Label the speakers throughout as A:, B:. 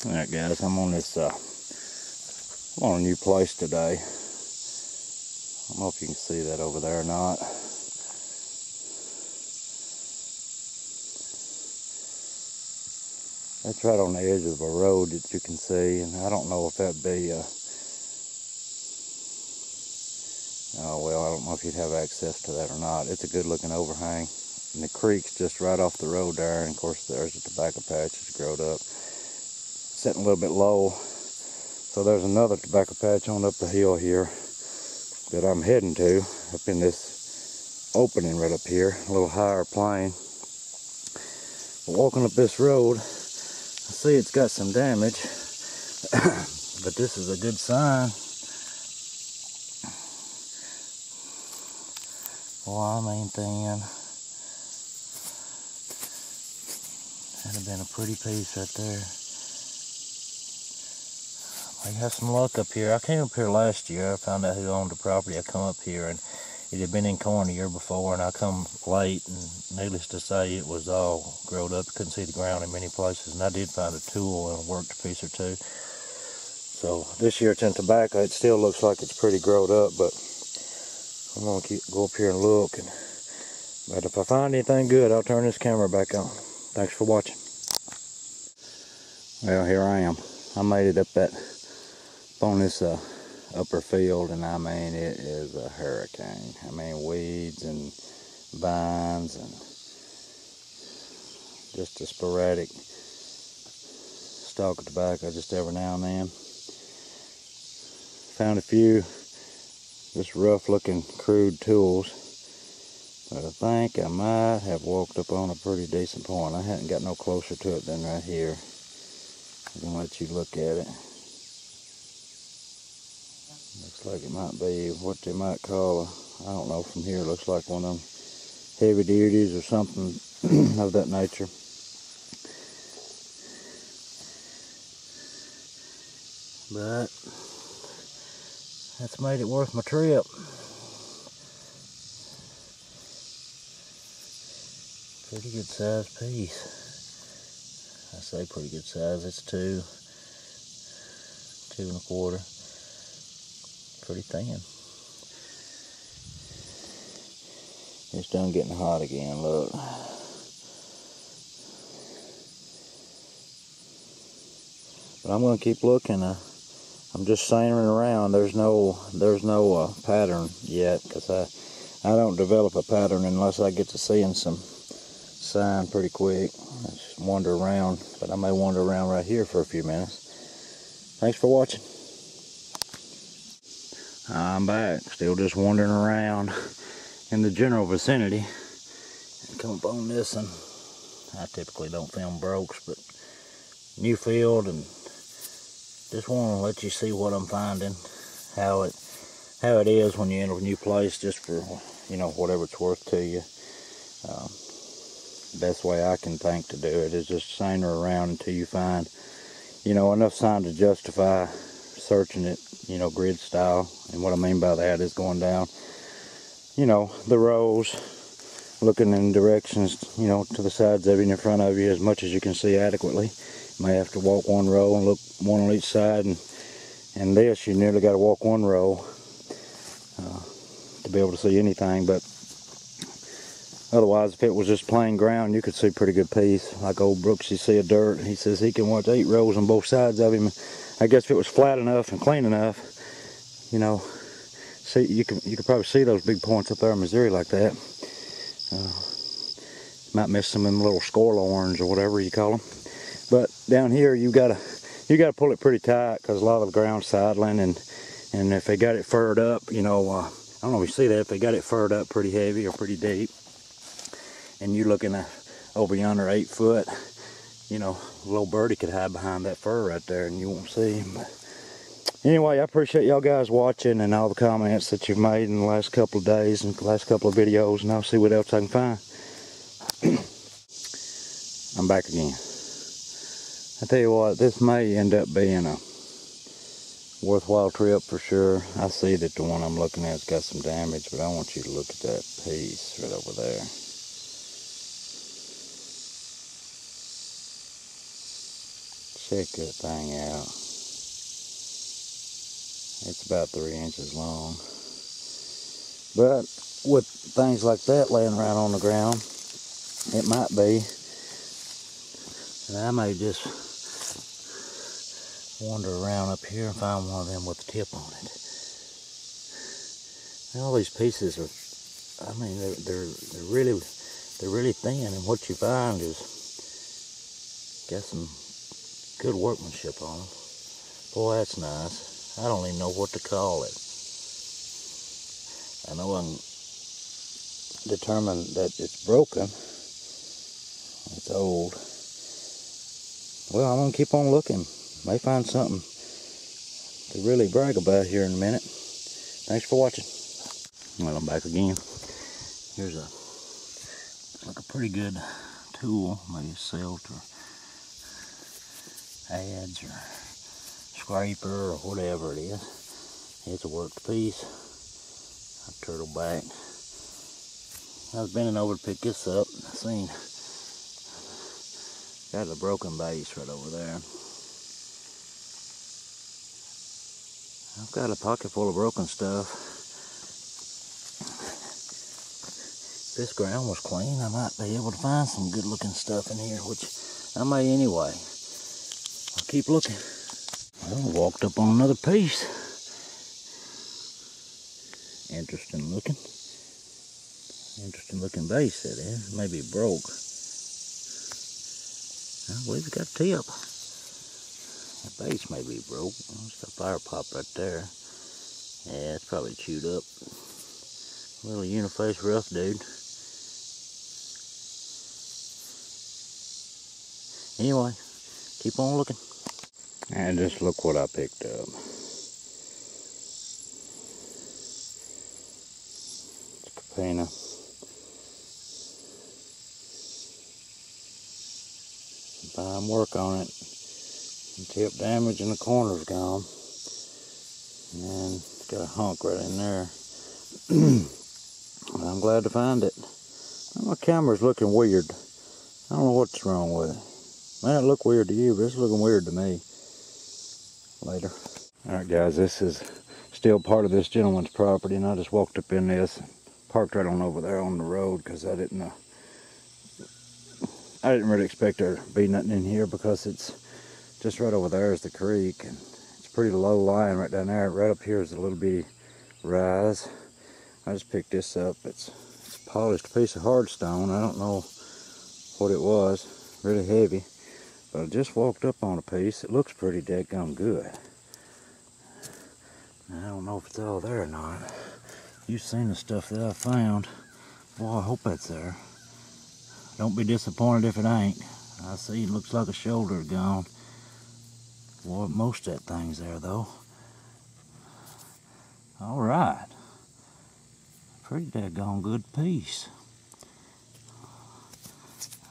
A: Alright guys, I'm on this I'm on a new place today. I don't know if you can see that over there or not. That's right on the edge of a road that you can see, and I don't know if that'd be oh well, I don't know if you'd have access to that or not. It's a good looking overhang, and the creek's just right off the road there, and of course there's a tobacco patch that's growed up, sitting a little bit low. So there's another tobacco patch on up the hill here that I'm heading to, up in this opening right up here, a little higher plane. But walking up this road, I see it's got some damage, but this is a good sign. Well, I mean, thin. That'd have been a pretty piece right there. I have some luck up here. I came up here last year. I found out who owned the property. I come up here and it had been in corn the year before, and I come late, and needless to say, it was all growed up. Couldn't see the ground in many places, and I did find a tool and worked a piece or two. So this year it's in tobacco. It still looks like it's pretty growed up, but I'm gonna go up here and look. But if I find anything good, I'll turn this camera back on. Thanks for watching. Well, here I am. I made it up on this upper field, and I mean, it is a hurricane. I mean, weeds and vines and just a sporadic stalk of tobacco just every now and then. Found a few just rough looking crude tools, but I think I might have walked up on a pretty decent point. I hadn't got no closer to it than right here. I'm gonna let you look at it. Looks like it might be what they might call I don't know, from here it looks like one of them heavy duties or something of that nature. But that's made it worth my trip. Pretty good sized piece. I say pretty good size. It's 2 1/4. Pretty thin. It's done getting hot again, look. But I'm gonna keep looking. I'm just sailing around. There's no pattern yet, because I don't develop a pattern unless I get to seeing some sign pretty quick. I just wander around, but I may wander around right here for a few minutes. Thanks for watching. I'm back, still just wandering around in the general vicinity. And come up on this, and I typically don't film brokes, but new field, and just want to let you see what I'm finding, how it is when you enter a new place, just for, you know, whatever it's worth to you. Best way I can think to do it is just sailing around until you find, you know, enough sign to justify searching it, you know, grid style. And what I mean by that is going down, you know, the rows, looking in directions, you know, to the sides of you and in front of you as much as you can see adequately. You may have to walk one row and look one on each side, and this you nearly got to walk one row to be able to see anything. But otherwise, if it was just plain ground, you could see a pretty good piece. Like old Brooks, you see a dirt, he says he can watch 8 rows on both sides of him. I guess if it was flat enough and clean enough, you know, see, you could probably see those big points up there in Missouri like that. Might miss some of them little scorelorns or whatever you call them. But down here, you gotta pull it pretty tight, because a lot of the ground's sidling, and if they got it furred up, you know, I don't know if you see that, if they got it furred up pretty heavy or pretty deep, and you looking at over yonder 8 foot, you know, a little birdie could hide behind that fur right there and you won't see him. But anyway, I appreciate y'all guys watching and all the comments that you've made in the last couple of days and the last couple of videos, and I'll see what else I can find. I'm back again. I tell you what, this may end up being a worthwhile trip for sure. I see that the one I'm looking at's got some damage, but I want you to look at that piece right over there. Check that thing out. It's about 3 inches long. But with things like that laying around on the ground, it might be. And I may just wander around up here and find one of them with a tip on it. And all these pieces are, I mean, they're really thin, and what you find is got some good workmanship on them. Boy, that's nice. I don't even know what to call it. I know I can determine that it's broken. It's old. Well, I'm gonna keep on looking. May find something to really brag about here in a minute. Thanks for watching. Well, I'm back again. Here's a pretty good tool, maybe a silt or adze or scraper or whatever it is. It's a worked piece. A turtle back. I was bending over to pick this up. I seen got a broken base right over there. I've got a pocket full of broken stuff. If this ground was clean, I might be able to find some good looking stuff in here, which I may anyway. I'll keep looking. Well, I walked up on another piece. Interesting looking base, that is. Maybe it broke. I believe it's got a tip. The base may be broke. There's a fire pop right there. Yeah, it's probably chewed up. Little uniface rough dude. Anyway, keep on looking. And just look what I picked up. It's a Scoutin. Fine work on it. Tip damage and the corner's gone. And it's got a hunk right in there. I'm glad to find it. My camera's looking weird. I don't know what's wrong with it. Might not look weird to you, but it's looking weird to me. Later. Alright guys, this is still part of this gentleman's property, and I just walked up in this, parked right on over there on the road, because I didn't really expect there to be nothing in here, because it's just right over there is the creek, and it's pretty low lying right down there. Right up here is a little bitty rise. I just picked this up. It's a polished piece of hardstone. I don't know what it was. Really heavy. But I just walked up on a piece. It looks pretty dadgum good. I don't know if it's all there or not. You've seen the stuff that I found. Well, I hope that's there. Don't be disappointed if it ain't. I see it looks like a shoulder gone. Well, most of that thing's there though. Alright. Pretty daggone good piece.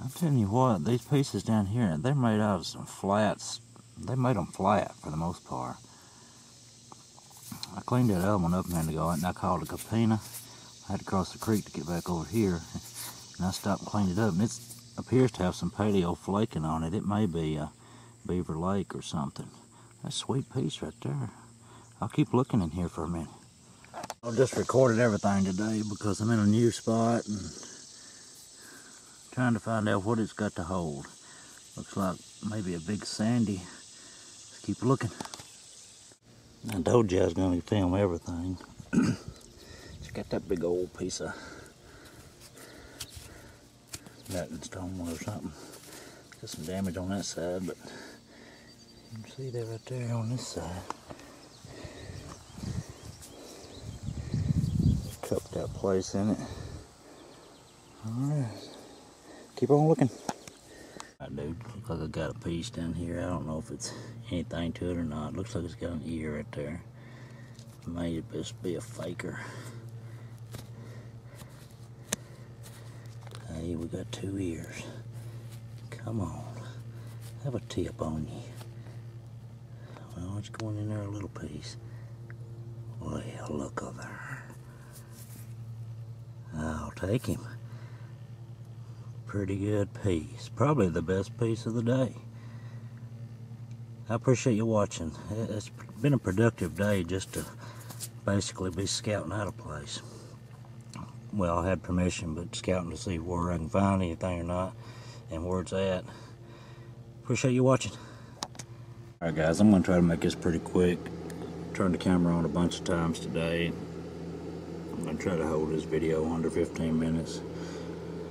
A: I'm telling you what, these pieces down here, they're made out of some flats. They made them flat for the most part. I cleaned that other one up a minute ago, and I called it Scoutin. I had to cross the creek to get back over here, and I stopped and cleaned it up, and it appears to have some paleo flaking on it. It may be a Beaver Lake or something. That's a sweet piece right there. I'll keep looking in here for a minute. I just recorded everything today because I'm in a new spot and trying to find out what it's got to hold. Looks like maybe a big sandy. Let's keep looking. I told you I was going to film everything. It's got that big old piece of Latin stone or something. Got some damage on that side, but you can see that right there on this side. Cupped that place in it. Alright. Keep on looking. Alright dude, looks like I got a piece down here. I don't know if it's anything to it or not. Looks like it's got an ear right there. May just be a faker. Hey, we got 2 ears. Come on. Have a tip on you. Well, it's going in there a little piece. Well, look over there. I'll take him. Pretty good piece. Probably the best piece of the day. I appreciate you watching. It's been a productive day just to basically be scouting out a place. Well, I had permission, but scouting to see where I can find anything or not and where it's at. Appreciate you watching. Alright guys, I'm going to try to make this pretty quick. Turned the camera on a bunch of times today. I'm going to try to hold this video under 15 minutes.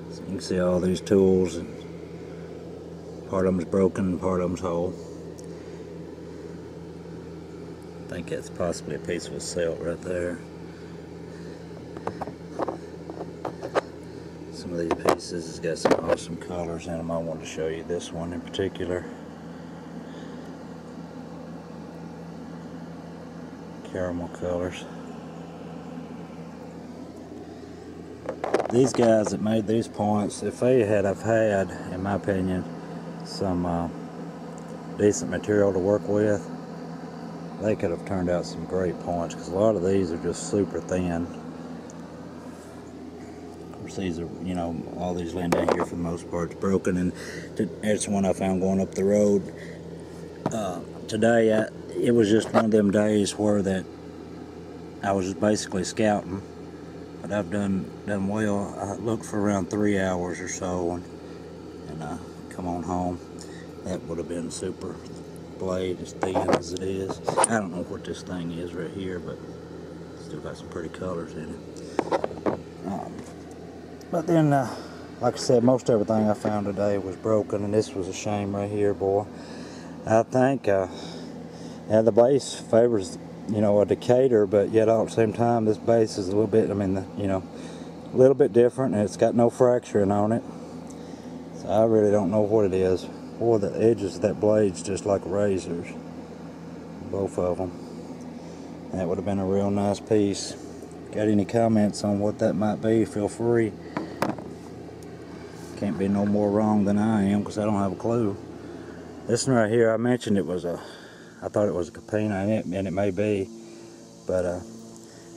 A: So you can see all these tools, and part of them's broken, part of them's whole. I think that's possibly a piece of a silt right there. Some of these pieces has got some awesome colors in them. I wanted to show you this one in particular. Caramel colors. These guys that made these points, if they had had, in my opinion, some decent material to work with, they could have turned out some great points, because a lot of these are just super thin. Of course, these are, you know, all these laying down here for the most part is broken, and there's one I found going up the road today. It was just one of them days where that I was just basically scouting, but I've done well. I looked for around 3 hours or so, and come on home. That would have been super. Blade as thin as it is. I don't know what this thing is right here, but still got some pretty colors in it. But then, like I said, most everything I found today was broken, and this was a shame right here, boy. I think yeah, the base favors, you know, a Decatur, but yet all at the same time, this base is a little bit, I mean, you know, a little bit different, and it's got no fracturing on it. So I really don't know what it is. Boy, the edges of that blade's just like razors, both of them. That would have been a real nice piece. Got any comments on what that might be, feel free. Can't be no more wrong than I am, because I don't have a clue. This one right here, I mentioned it was I thought it was a Capina, and it may be, but I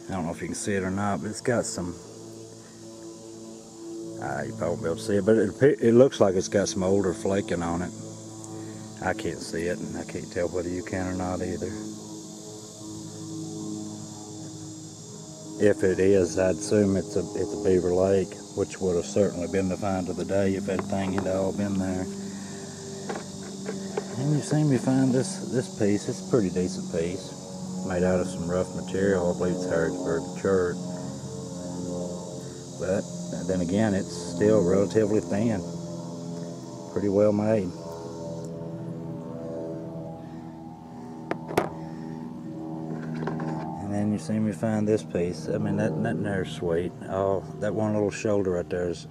A: don't know if you can see it or not, but it's got some, you probably won't be able to see it, but it looks like it's got some older flaking on it. I can't see it, and I can't tell whether you can or not either. If it is, I'd assume it's a Beaver Lake, which would have certainly been the find of the day if that thing had all been there. And you see me find this piece. It's a pretty decent piece, made out of some rough material. I believe it's Harrisburg chert. But then again, it's still relatively thin. Pretty well made. And then you see me find this piece. I mean, that there's sweet. Oh, that one little shoulder right there has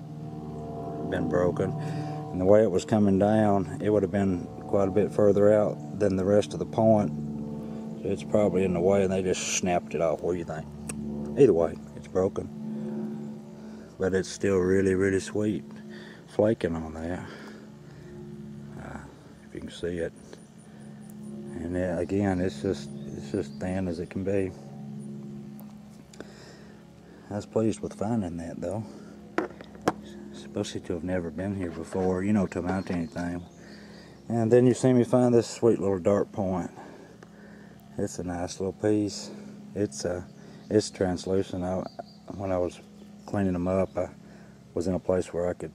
A: been broken. And the way it was coming down, it would have been quite a bit further out than the rest of the point. So it's probably in the way, and they just snapped it off. What do you think? Either way, it's broken. But it's still really, really sweet. Flaking on there. If you can see it. And again, it's just thin as it can be. I was pleased with finding that, though. Especially to have never been here before, you know, to mount anything. And then you see me find this sweet little dart point. It's a nice little piece. It's translucent. When I was cleaning them up, I was in a place where I could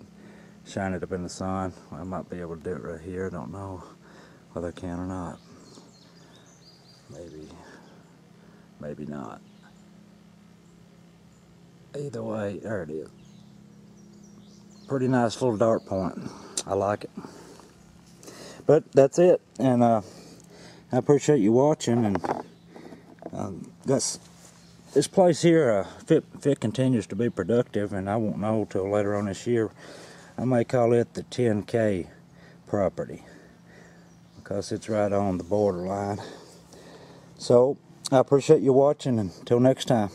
A: shine it up in the sun. I might be able to do it right here. I don't know whether I can or not. Maybe not. Either way, there it is. Pretty nice little dart point. I like it. But that's it, and I appreciate you watching. And this place here, if it continues to be productive, and I won't know till later on this year, I may call it the 10K property, because it's right on the borderline. So I appreciate you watching, and until next time.